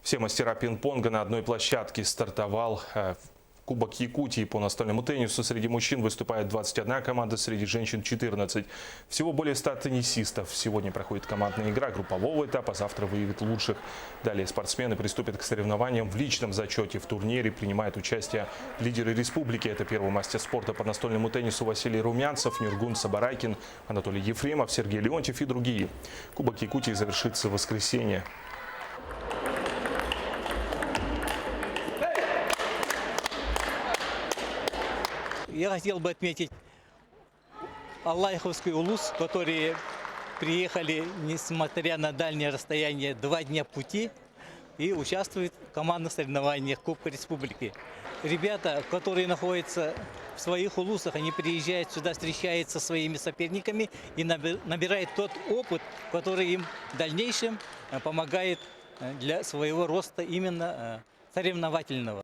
Все мастера пинг-понга на одной площадке. Стартовал Кубок Якутии по настольному теннису. Среди мужчин выступает 21 команда, среди женщин 14. Всего более 100 теннисистов. Сегодня проходит командная игра группового этапа, завтра выявит лучших. Далее спортсмены приступят к соревнованиям в личном зачете. В турнире принимают участие лидеры республики. Это первый мастер спорта по настольному теннису Василий Румянцев, Нюргун Сабарайкин, Анатолий Ефремов, Сергей Леонтьев и другие. Кубок Якутии завершится в воскресенье. Я хотел бы отметить Аллайховский улус, которые приехали, несмотря на дальнее расстояние, 2 дня пути и участвуют в командных соревнованиях Кубка Республики. Ребята, которые находятся в своих улусах, они приезжают сюда, встречаются со своими соперниками и набирают тот опыт, который им в дальнейшем помогает для своего роста именно соревновательного.